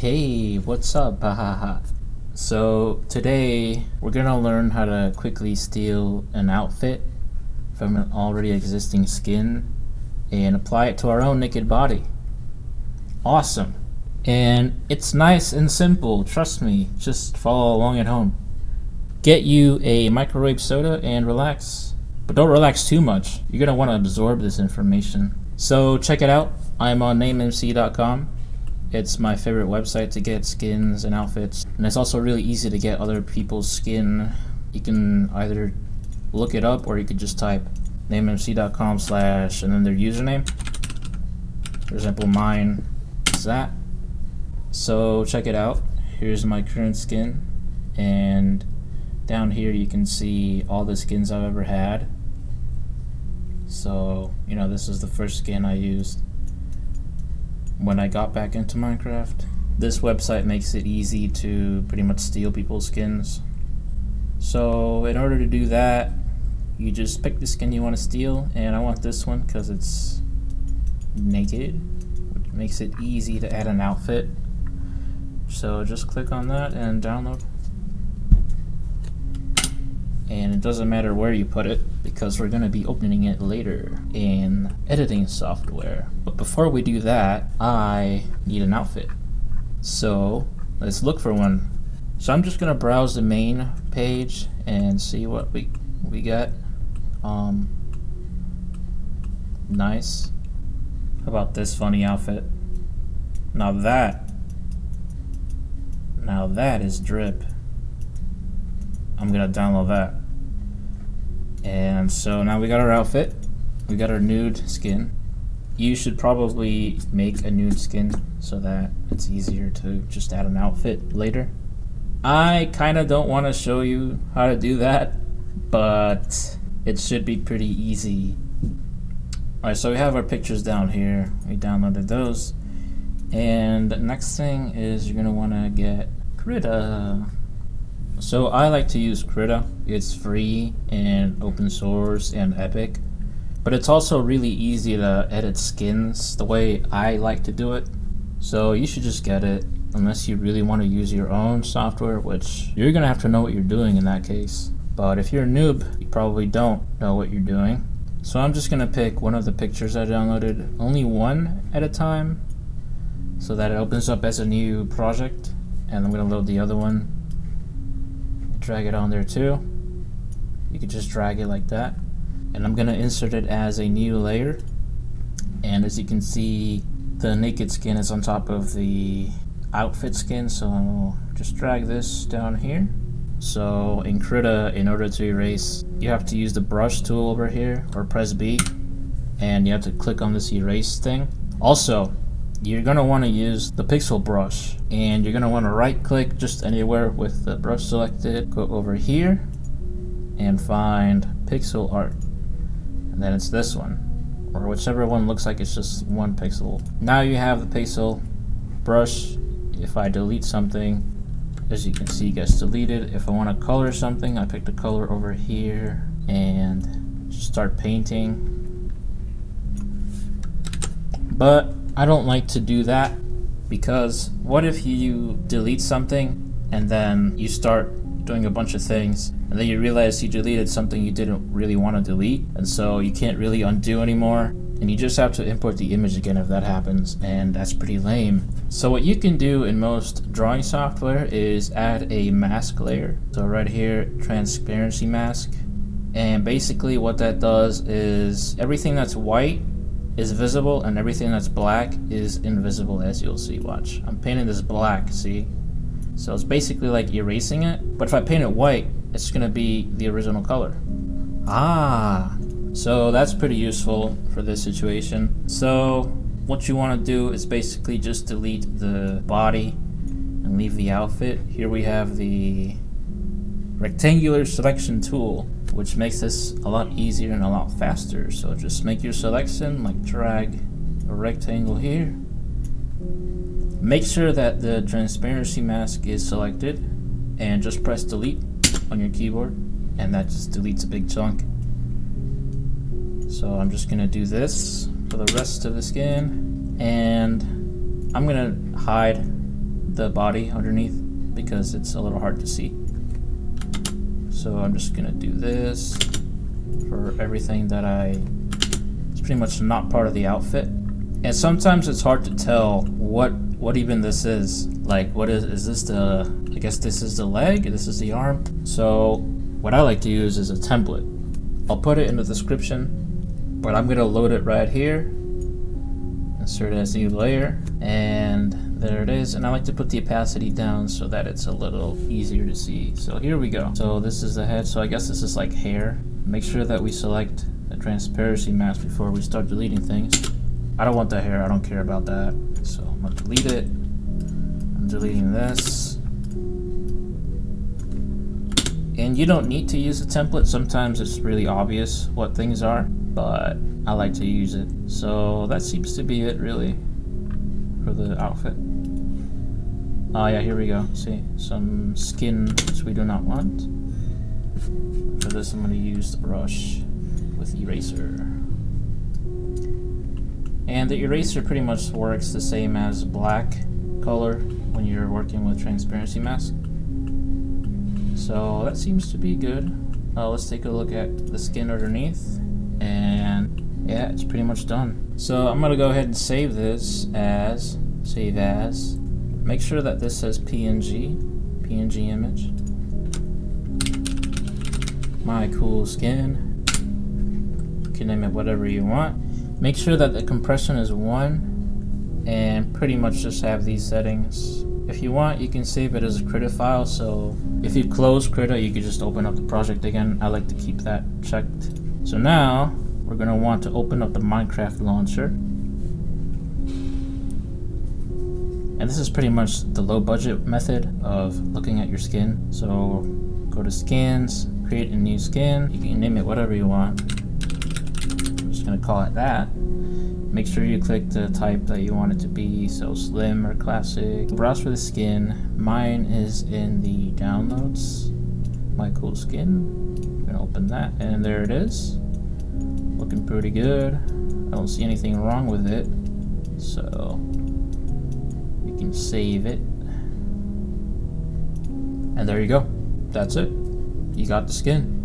Hey, what's up? Hahaha. So today we're gonna learn how to quickly steal an outfit from an already existing skin and apply it to our own naked body. Awesome. And it's nice and simple, trust me, just follow along at home. Get you a microwave soda and relax. But don't relax too much, you're gonna wanna absorb this information. So check it out, I'm on namemc.com. It's my favorite website to get skins and outfits, and it's also really easy to get other people's skin. You can either look it up or you could just type namemc.com/ and then their username. For example, mine is that. So check it out. Here's my current skin, and down here you can see all the skins I've ever had. So, you know, this is the first skin I used when I got back into Minecraft. This website makes it easy to pretty much steal people's skins. So in order to do that, you just pick the skin you want to steal, and I want this one because it's naked, which makes it easy to add an outfit. So just click on that and download. And it doesn't matter where you put it because we're going to be opening it later in editing software. But before we do that, I need an outfit. So let's look for one. So I'm just going to browse the main page and see what we got. Nice. How about this funny outfit? Now that is drip. I'm gonna download that. And so now we got our outfit, we got our nude skin. You should probably make a nude skin so that it's easier to just add an outfit later. I kinda don't want to show you how to do that, but it should be pretty easy. Alright, so we have our pictures down here. We downloaded those. And the next thing is you're gonna wanna get Krita. So I like to use Krita. It's free and open source and epic, but it's also really easy to edit skins the way I like to do it. So you should just get it unless you really want to use your own software, which you're gonna have to know what you're doing in that case. But if you're a noob, you probably don't know what you're doing. So I'm just gonna pick one of the pictures I downloaded, only one at a time, so that it opens up as a new project, and I'm gonna load the other one. Drag it on there too. You could just drag it like that, and I'm gonna insert it as a new layer. And as you can see, the naked skin is on top of the outfit skin, so I'll just drag this down here. So in Krita, in order to erase, you have to use the brush tool over here, or press B, and you have to click on this erase thing. Also, you're gonna want to use the pixel brush, and you're gonna want to right click just anywhere with the brush selected, go over here and find pixel art, and then it's this one, or whichever one looks like it's just one pixel. Now you have the pixel brush. If I delete something, as you can see, it gets deleted. If I want to color something, I pick the color over here and just start painting. But I don't like to do that, because what if you delete something and then you start doing a bunch of things and then you realize you deleted something you didn't really want to delete, and so you can't really undo anymore, and you just have to import the image again if that happens, and that's pretty lame. So what you can do in most drawing software is add a mask layer. So right here, transparency mask, and basically what that does is everything that's white is visible and everything that's black is invisible, as you'll see. Watch, I'm painting this black, see? So it's basically like erasing it, but if I paint it white, it's gonna be the original color. So that's pretty useful for this situation. So what you want to do is basically just delete the body and leave the outfit. Here we have the rectangular selection tool, which makes this a lot easier and a lot faster. So just make your selection, like drag a rectangle here. Make sure that the transparency mask is selected, and just press delete on your keyboard, and that just deletes a big chunk. So I'm just gonna do this for the rest of the skin, and I'm gonna hide the body underneath because it's a little hard to see. So I'm just gonna do this for everything that it's pretty much not part of the outfit. And sometimes it's hard to tell what even this is. Like, what is this the, I guess this is the leg, this is the arm. So what I like to use is a template. I'll put it in the description, but I'm gonna load it right here. Insert as new layer, and there it is. And I like to put the opacity down so that it's a little easier to see. So here we go. So this is the head. So I guess this is like hair. Make sure that we select the transparency mask before we start deleting things. I don't want the hair, I don't care about that. So I'm gonna delete it. I'm deleting this. And you don't need to use a template. Sometimes it's really obvious what things are, but I like to use it. So that seems to be it really for the outfit. Oh yeah, here we go. See, some skin which we do not want. For this I'm going to use the brush with eraser. And the eraser pretty much works the same as black color when you're working with transparency mask. So that seems to be good. Let's take a look at the skin underneath. And yeah, it's pretty much done. So I'm gonna go ahead and save this as, save as. Make sure that this says PNG image. My cool skin. You can name it whatever you want. Make sure that the compression is 1 and pretty much just have these settings. If you want, you can save it as a Krita file. So if you close Krita, you can just open up the project again. I like to keep that checked. So now we're going to want to open up the Minecraft launcher. And this is pretty much the low budget method of looking at your skin. So go to skins, create a new skin. You can name it whatever you want. I'm just going to call it that. Make sure you click the type that you want it to be, so slim or classic. Browse for the skin. Mine is in the downloads. My cool skin. I'm going to open that, and there it is. Looking pretty good. I don't see anything wrong with it, so you can save it. And there you go. That's it. You got the skin.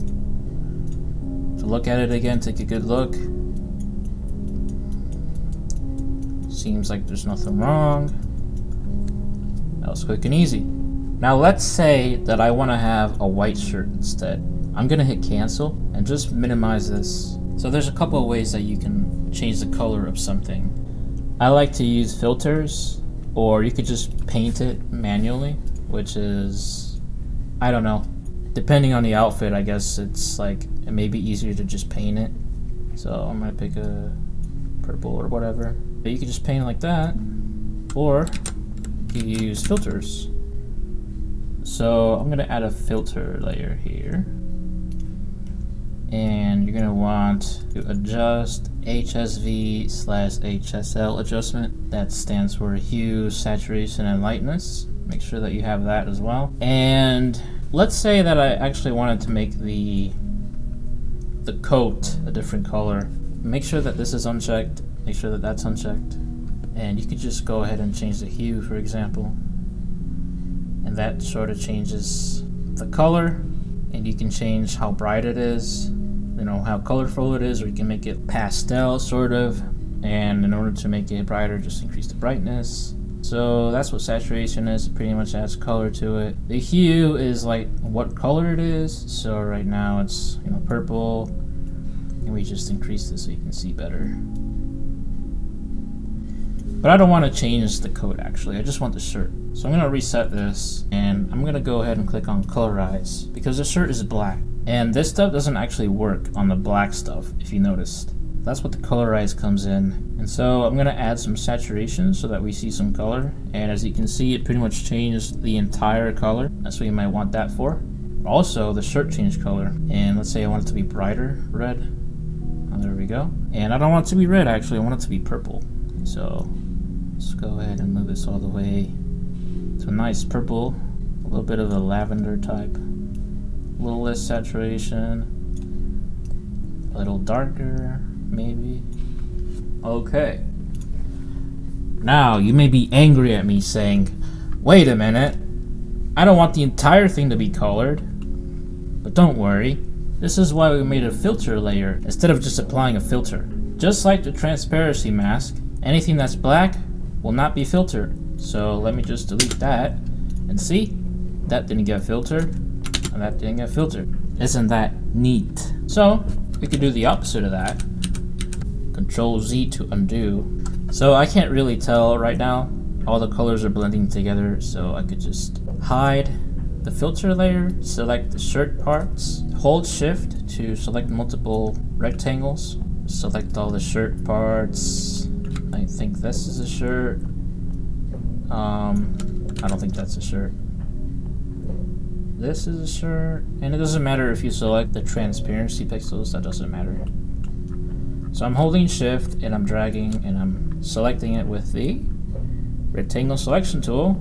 So look at it again, take a good look. Seems like there's nothing wrong. That was quick and easy. Now let's say that I want to have a white shirt instead. I'm gonna hit cancel and just minimize this. So there's a couple of ways that you can change the color of something. I like to use filters, or you could just paint it manually, which is, I don't know, depending on the outfit. I guess it's like, it may be easier to just paint it. So I'm gonna pick a purple or whatever. But you can just paint it like that, or you can use filters. So I'm gonna add a filter layer here, and you're gonna want to adjust HSV/HSL adjustment. That stands for hue, saturation, and lightness. Make sure that you have that as well. And let's say that I actually wanted to make the coat a different color. Make sure that this is unchecked. Make sure that that's unchecked. And you could just go ahead and change the hue, for example. And that sort of changes the color. And you can change how bright it is, you know, how colorful it is, or you can make it pastel, sort of. And in order to make it brighter, just increase the brightness. So that's what saturation is. It pretty much adds color to it. The hue is like what color it is. So right now it's, you know, purple. And we just increase this so you can see better. But I don't want to change the coat actually, I just want the shirt. So I'm going to reset this, and I'm going to go ahead and click on colorize, because the shirt is black. And this stuff doesn't actually work on the black stuff, if you noticed. That's what the colorize comes in. And so I'm going to add some saturation so that we see some color. And as you can see, it pretty much changed the entire color. That's what you might want that for. Also, the shirt changed color. And let's say I want it to be brighter red. Oh, there we go. And I don't want it to be red actually, I want it to be purple. So let's go ahead and move this all the way to a nice purple, a little bit of a lavender type, a little less saturation, a little darker maybe. Okay. Now you may be angry at me saying, Wait a minute. I don't want the entire thing to be colored. But don't worry. This is why we made a filter layer instead of just applying a filter. Just like the transparency mask, anything that's black will not be filtered. So let me just delete that. And see? That didn't get filtered. And that didn't get filtered. Isn't that neat? So we could do the opposite of that. Control Z to undo. So I can't really tell right now. All the colors are blending together, so I could just hide the filter layer, select the shirt parts, hold shift to select multiple rectangles, select all the shirt parts. I think this is a shirt. I don't think that's a shirt. This is a shirt, and it doesn't matter if you select the transparency pixels, that doesn't matter. So I'm holding shift and I'm dragging and I'm selecting it with the rectangle selection tool.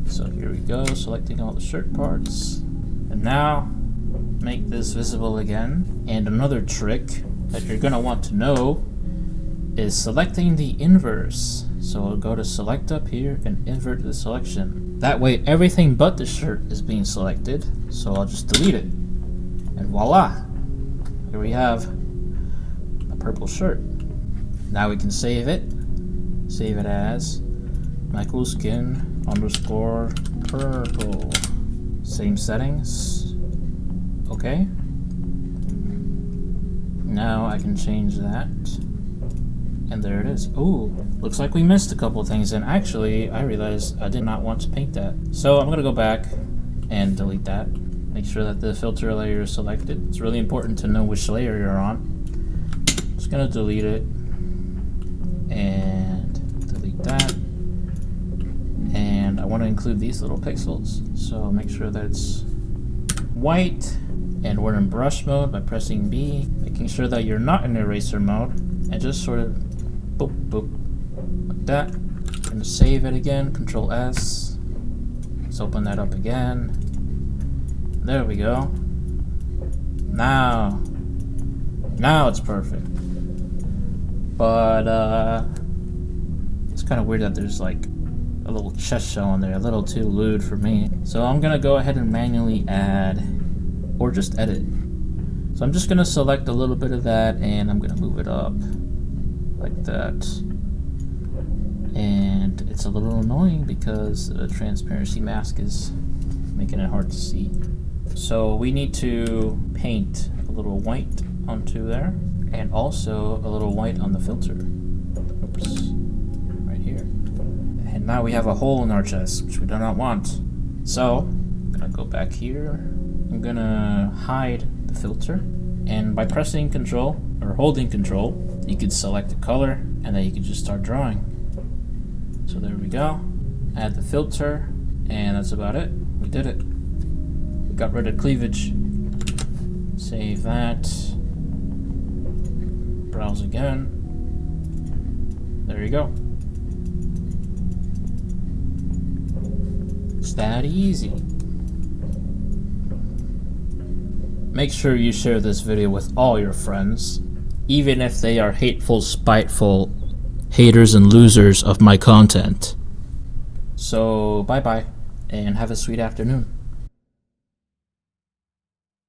So here we go, selecting all the shirt parts. And now make this visible again. And another trick that you're gonna want to know is selecting the inverse. So I'll go to select up here and invert the selection. That way everything but the shirt is being selected. So I'll just delete it. And voila! Here we have a purple shirt. Now we can save it. Save it as Michael Skin _ purple. Same settings. Okay. Now I can change that. And there it is. Ooh, looks like we missed a couple things, and actually I realized I did not want to paint that. So I'm gonna go back and delete that. Make sure that the filter layer is selected. It's really important to know which layer you're on. Just gonna delete it and delete that. And I want to include these little pixels, so make sure that it's white. And we're in brush mode by pressing B, making sure that you're not in eraser mode, and just sort of boop boop like that. I'm gonna save it again, Control S. Let's open that up again. There we go. Now it's perfect. But it's kind of weird that there's like a little chest shell on there, a little too lewd for me. So I'm gonna go ahead and manually add, or just edit. So I'm just gonna select a little bit of that and I'm gonna move it up like that. And it's a little annoying because the transparency mask is making it hard to see. So we need to paint a little white onto there, and also a little white on the filter. Oops, right here. And now we have a hole in our chest, which we do not want. So I'm gonna go back here. I'm gonna hide the filter, and by pressing Control or holding Control, you could select the color, and then you can just start drawing. So there we go. Add the filter, and that's about it. We did it. We got rid of cleavage. Save that. Browse again. There you go. It's that easy. Make sure you share this video with all your friends, even if they are hateful, spiteful haters and losers of my content. So bye bye, and have a sweet afternoon.